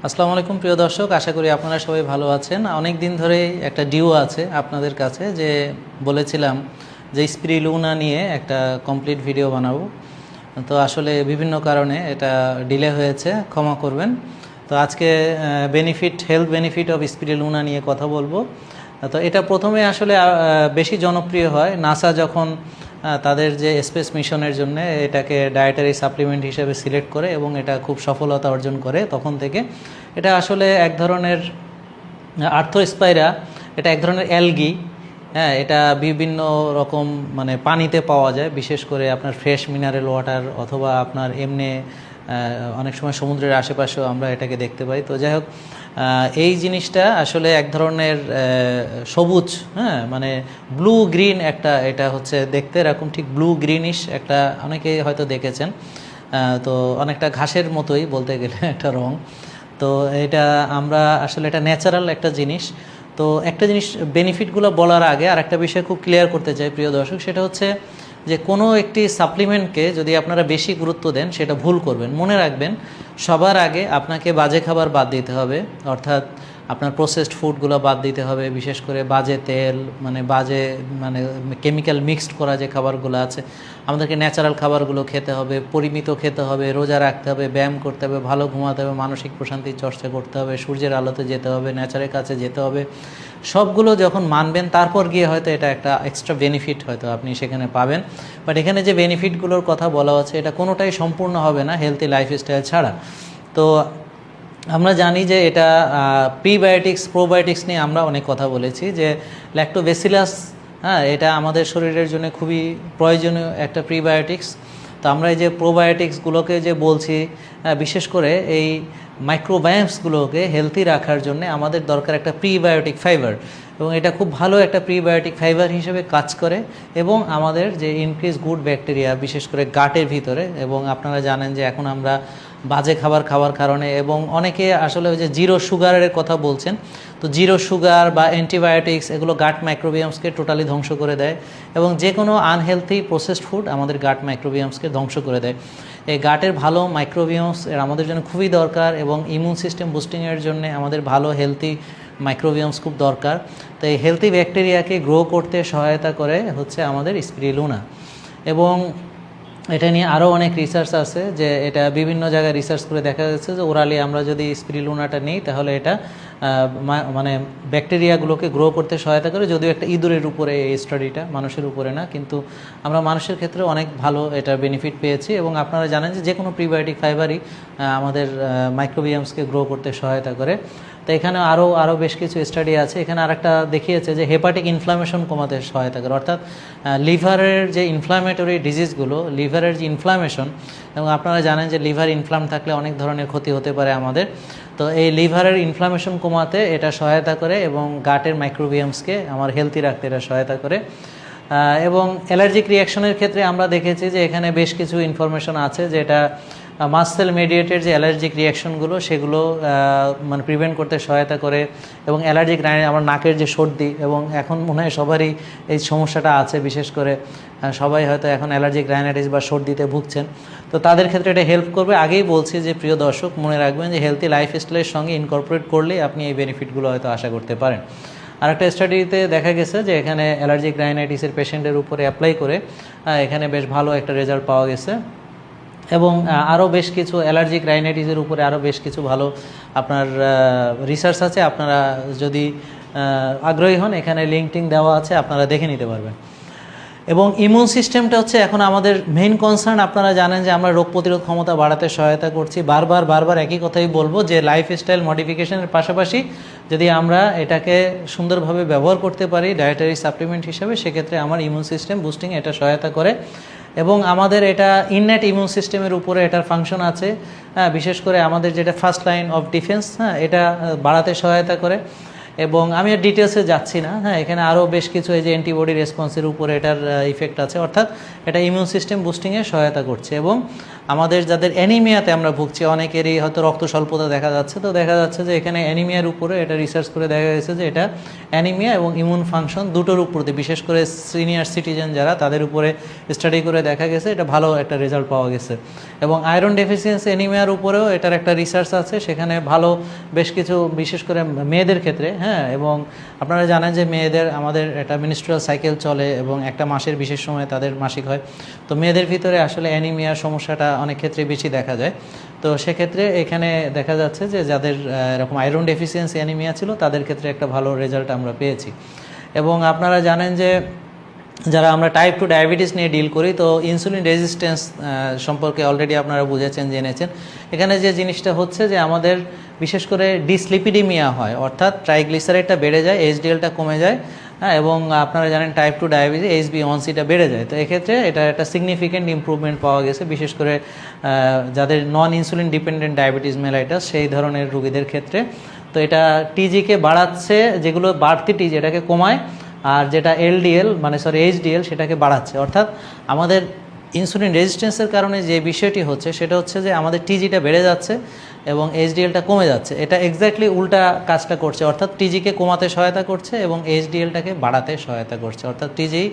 আসসালামু আলাইকুম প্রিয় দর্শক, আশা করি আপনারা সবাই ভালো আছেন। অনেক দিন ধরেই একটা ডিউ আছে আপনাদের কাছে যে বলেছিলাম যে স্পিরিলুনা নিয়ে একটা কমপ্লিট ভিডিও বানাবো। তো আসলে বিভিন্ন কারণে এটা ডিলে হয়েছে, ক্ষমা করবেন। তো আজকে হেলথ বেনিফিট অফ স্পিরিলুনা নিয়ে কথা বলবো। তো এটা প্রথমে আসলে বেশি জনপ্রিয় হয় নাসা যখন তাদের যে স্পেস মিশনের জন্য এটাকে ডায়েটারি সাপ্লিমেন্ট হিসেবে সিলেক্ট করে এবং এটা খুব সফলতা অর্জন করে, তখন থেকে এটা আসলে এক ধরনের আর্থোস্পাইরা, এটা এক ধরনের অ্যালগি। হ্যাঁ, এটা বিভিন্ন রকম মানে পানিতে পাওয়া যায়, বিশেষ করে আপনার ফ্রেশ মিনারেল ওয়াটার অথবা আপনার এমনি অনেক সময় সমুদ্রের আশেপাশেও আমরা এটাকে দেখতে পাই। তো যাই হোক, এই জিনিসটা আসলে এক ধরনের সবুজ, হ্যাঁ মানে ব্লু গ্রিন একটা, এটা হচ্ছে দেখতে এরকম ঠিক ব্লু গ্রিনিশ একটা, অনেকেই হয়তো দেখেছেন। তো অনেকটা ঘাসের মতোই বলতে গেলে একটা রং। তো এটা আমরা আসলে এটা ন্যাচারাল একটা জিনিস। তো একটা জিনিস বেনিফিটগুলো বলার আগে আর একটা বিষয় খুব ক্লিয়ার করতে চাই প্রিয় দর্শক, সেটা হচ্ছে যে কোনো একটি সাপ্লিমেন্টকে যদি আপনারা বেশি গুরুত্ব দেন সেটা ভুল করবেন। মনে রাখবেন, সবার আগে আপনাকে বাজে খাবার বাদ দিতে হবে, অর্থাৎ আপনার প্রসেসড ফুডগুলো বাদ দিতে হবে, বিশেষ করে বাজে তেল, মানে কেমিক্যাল মিক্সড করা যে খাবারগুলো আছে। আমাদেরকে ন্যাচারাল খাবারগুলো খেতে হবে, পরিমিত খেতে হবে, রোজা রাখতে হবে, ব্যায়াম করতে হবে, ভালো ঘুমাতে হবে, মানসিক প্রশান্তির চর্চা করতে হবে, সূর্যের আলোতে যেতে হবে, নেচারের কাছে যেতে হবে। সবগুলো যখন মানবেন তারপর গিয়ে হয়তো এটা একটা এক্সট্রা বেনিফিট হয়তো আপনি সেখানে পাবেন। বাট এখানে যে বেনিফিটগুলোর কথা বলা হচ্ছে এটা কোনোটাই সম্পূর্ণ হবে না হেলথি লাইফস্টাইল ছাড়া। তো আমরা জানি যে এটা প্রিবায়োটিক্স প্রোবায়োটিক্স নিয়ে আমরা অনেক কথা বলেছি, যে ল্যাক্টোব্যাসিলাস, হ্যাঁ, এটা আমাদের শরীরের জন্য খুবই প্রয়োজনীয় একটা প্রিবায়োটিক্স। তো আমরা এই যে প্রোবায়োটিক্সগুলোকে যে বলছি, বিশেষ করে এই মাইক্রোবায়োমসগুলোকে হেলদি রাখার জন্য আমাদের দরকার একটা প্রিবায়োটিক ফাইবার, এবং এটা খুব ভালো একটা প্রিবায়োটিক ফাইবার হিসেবে কাজ করে এবং আমাদের যে ইনক্রিজ গুড ব্যাকটেরিয়া বিশেষ করে গাটের ভিতরে। এবং আপনারা জানেন যে এখন আমরা বাজে খাবার খাওয়ার কারণে, এবং অনেকে আসলে ওই যে জিরো সুগারের কথা বলছেন, তো জিরো সুগার বা অ্যান্টিবায়োটিক্স এগুলো গাট মাইক্রোবিয়ামসকে টোটালি ধ্বংস করে দেয়, এবং যে কোনো আনহেলথি প্রসেসড ফুড আমাদের গাট মাইক্রোবিয়ামসকে ধ্বংস করে দেয়। এই গাটের ভালো মাইক্রোবিয়ামস এর আমাদের জন্য খুবই দরকার, এবং ইমিউন সিস্টেম বুস্টিংয়ের জন্য আমাদের ভালো হেলথি মাইক্রোবিয়ামস খুব দরকার। তো এই হেলথি ব্যাকটেরিয়াকে গ্রো করতে সহায়তা করে হচ্ছে আমাদের স্পিরিলুনা। এবং এটা নিয়ে আরও অনেক রিসার্চ আছে, যে এটা বিভিন্ন জায়গায় রিসার্চ করে দেখা যাচ্ছে যে ওরালি আমরা যদি স্পিরিলুনাটা নিই তাহলে এটা মানে ব্যাকটেরিয়াগুলোকে গ্রো করতে সহায়তা করে। যদিও একটা ইঁদুরের উপরে এই স্টাডিটা, মানুষের উপরে না, কিন্তু আমরা মানুষের ক্ষেত্রে অনেক ভালো এটার বেনিফিট পেয়েছি। এবং আপনারা জানেন যে কোনো প্রিবায়োটিক ফাইবারই আমাদের মাইক্রোবিয়ামসকে গ্রো করতে সহায়তা করে। তো এখানে আরও বেশ কিছু স্টাডি আছে। এখানে আরেকটা দেখিয়েছে যে হেপাটিক ইনফ্লামেশন কমাতে সহায়তা করে, অর্থাৎ লিভারের যে ইনফ্লামেটরি ডিজিজগুলো, লিভারের যে ইনফ্লামেশন, এবং আপনারা জানেন যে লিভার ইনফ্লাম থাকলে অনেক ধরনের ক্ষতি হতে পারে আমাদের। তো এই লিভারের ইনফ্লামেশন কমাতে এটা সহায়তা করে, এবং গাটের মাইক্রোবিয়ামসকে আমার হেলদি রাখতে এটা সহায়তা করে। এবং অ্যালার্জিক রিয়াকশনের ক্ষেত্রে আমরা দেখেছি যে এখানে বেশ কিছু ইনফরমেশন আছে, যে এটা মাসেল মেডিয়েটেড যে অ্যালার্জিক রিয়াকশনগুলো সেগুলো মানে প্রিভেন্ট করতে সহায়তা করে। এবং অ্যালার্জিক আমার নাকের যে সর্দি, এবং এখন মনে হয় সবারই এই সমস্যাটা আছে, বিশেষ করে সবাই হয়তো এখন অ্যালার্জিক রাইনাইটিস বা সর্দিতে ভুগছেন। তো তাদের ক্ষেত্রে এটা হেল্প করবে। আগেই বলছি যে প্রিয় দর্শক, মনে রাখবেন যে হেলথি লাইফস্টাইলের সঙ্গে ইনকর্পোরেট করলেই আপনি এই বেনিফিটগুলো হয়তো আশা করতে পারেন। আর একটা স্টাডিতে দেখা গেছে যে এখানে অ্যালার্জিক রাইনাইটিসের পেশেন্টের উপরে অ্যাপ্লাই করে এখানে বেশ ভালো একটা রেজাল্ট পাওয়া গেছে। এবং আরও বেশ কিছু অ্যালার্জিক রাইনাইটিসের উপরে আরও বেশ কিছু ভালো আপনার রিসার্চ আছে। আপনারা যদি আগ্রহী হন, এখানে লিঙ্কটিং দেওয়া আছে, আপনারা দেখে নিতে পারবেন। এবং ইমিউন সিস্টেমটা হচ্ছে এখন আমাদের মেইন কনসার্ন। আপনারা জানেন যে আমরা রোগ প্রতিরোধ ক্ষমতা বাড়াতে সহায়তা করছি। বারবার একই কথাই বলবো, যে লাইফস্টাইল মডিফিকেশনের পাশাপাশি যদি আমরা এটাকে সুন্দরভাবে ব্যবহার করতে পারি ডায়েটারি সাপ্লিমেন্ট হিসেবে, সেক্ষেত্রে আমার ইমিউন সিস্টেম বুস্টিং এটা সহায়তা করে। এবং আমাদের এটা ইননেট ইমিউন সিস্টেমের উপরে এটার ফাংশন আছে, বিশেষ করে আমাদের যেটা ফার্স্ট লাইন অফ ডিফেন্স, এটা বাড়াতে সহায়তা করে। এবং আমি আর ডিটেলসে যাচ্ছি না। হ্যাঁ, এখানে আরও বেশ কিছু এই যে অ্যান্টিবডি রেসপন্সের উপরে এটার ইফেক্ট আছে, অর্থাৎ এটা ইমিউন সিস্টেম বুস্টিংয়ে সহায়তা করছে। এবং আমাদের যাদের অ্যানিমিয়াতে আমরা ভুগছি, অনেকেরই হয়তো রক্ত স্বল্পতা দেখা যাচ্ছে, তো দেখা যাচ্ছে যে এখানে অ্যানিমিয়ার উপরে এটা রিসার্চ করে দেখা গেছে যে এটা অ্যানিমিয়া এবং ইমিউন ফাংশন দুটোর উপরে, বিশেষ করে সিনিয়র সিটিজেন যারা, তাদের উপরে স্টাডি করে দেখা গেছে এটা ভালো একটা রেজাল্ট পাওয়া গেছে। এবং আয়রন ডেফিসিয়েন্সি অ্যানিমিয়ার উপরেও এটার একটা রিসার্চ আছে, সেখানে ভালো বেশ কিছু, বিশেষ করে মেয়েদের ক্ষেত্রে। হ্যাঁ, এবং আপনারা জানেন যে মেয়েদের আমাদের একটা মিনিস্ট্রুয়াল সাইকেল চলে এবং একটা মাসের বিশেষ সময় তাদের মাসিক হয়, তো মেয়েদের ভিতরে আসলে অ্যানিমিয়ার সমস্যাটা অনেক ক্ষেত্রে বেশি দেখা যায়। তো সেক্ষেত্রে এখানে দেখা যাচ্ছে যে যাদের এরকম আয়রন ডেফিসিয়েন্সি অ্যানিমিয়া ছিল তাদের ক্ষেত্রে একটা ভালো রেজাল্ট আমরা পেয়েছি। এবং আপনারা জানেন যে যারা আমরা টাইপ 2 ডায়াবেটিস নিয়ে ডিল করি, তো ইনসুলিন রেজিস্ট্যান্স সম্পর্কে অলরেডি আপনারা বুঝেছেন, জেনেছেন। এখানে যে জিনিসটা হচ্ছে যে আমাদের বিশেষ করে ডিসলিপিডিমিয়া হয়, অর্থাৎ ট্রাইগ্লিসারাইডটা বেড়ে যায়, এইচডিএলটা কমে যায়। হ্যাঁ, এবং আপনারা জানেন টাইপ 2 ডায়াবেটিস HbA1cটা বেড়ে যায়। তো এক্ষেত্রে এটা একটা সিগনিফিকেন্ট ইমপ্রুভমেন্ট পাওয়া গেছে, বিশেষ করে যাদের নন ইনসুলিন ডিপেন্ডেন্ট ডায়াবেটিস মেলাইটাস সেই ধরনের রোগীদের ক্ষেত্রে। তো এটা টিজিকে বাড়াচ্ছে, যেগুলো বাড়তি টিজি এটাকে কমায়, আর যেটা এলডিএল মানে এইচডিএল সেটাকে বাড়াচ্ছে। অর্থাৎ আমাদের ইনসুলিন রেজিস্ট্যান্সের কারণে যে বিষয়টি হচ্ছে সেটা হচ্ছে যে আমাদের টিজিটা বেড়ে যাচ্ছে এবং এইচডিএলটা কমে যাচ্ছে। এটা এক্স্যাক্টলি উল্টা কাজটা করছে, অর্থাৎ টিজিকে কমাতে সহায়তা করছে এবং এইচডিএলটাকে বাড়াতে সহায়তা করছে। অর্থাৎ টিজি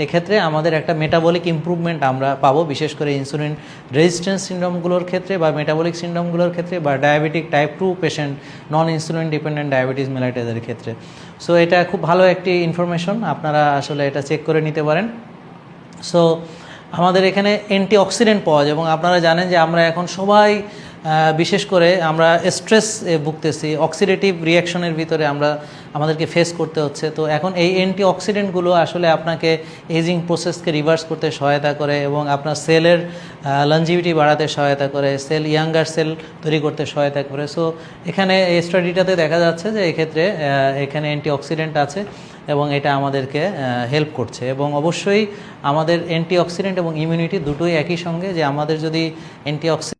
এক্ষেত্রে আমাদের একটা মেটাবলিক ইমপ্রুভমেন্ট আমরা পাবো, বিশেষ করে ইনসুলিন রেজিস্ট্যান্স সিনড্রোমগুলোর ক্ষেত্রে বা মেটাবলিক সিনড্রোমগুলোর ক্ষেত্রে বা diabetic type 2 patient, non insulin dependent diabetes মেলাইটাসের ক্ষেত্রে। সো এটা খুব ভালো একটি ইনফরমেশন, আপনারা আসলে এটা চেক করে নিতে পারেন। সো আমাদের এখানে অ্যান্টিঅক্সিডেন্ট পাওয়া যায় এবং আপনারা জানেন যে আমরা এখন সবাই বিশেষ করে আমরা স্ট্রেস ভুগতেছি, অক্সিডেটিভ রিয়াকশনের ভিতরে আমাদেরকে ফেস করতে হচ্ছে। তো এখন এই অ্যান্টিঅক্সিডেন্টগুলো আসলে আপনাকে এজিং প্রসেসকে রিভার্স করতে সহায়তা করে এবং আপনার সেলের লঞ্জিভিটি বাড়াতে সহায়তা করে, ইয়াঙ্গার সেল তৈরি করতে সহায়তা করে। সো এখানে এই স্টাডিটাতে দেখা যাচ্ছে যে এক্ষেত্রে এখানে অ্যান্টিঅক্সিডেন্ট আছে এবং এটা আমাদেরকে হেল্প করছে। এবং অবশ্যই আমাদের অ্যান্টিঅক্সিডেন্ট এবং ইমিউনিটি দুটোই একই সঙ্গে, যে আমাদের যদি অ্যান্টিঅক্সিডেন্ট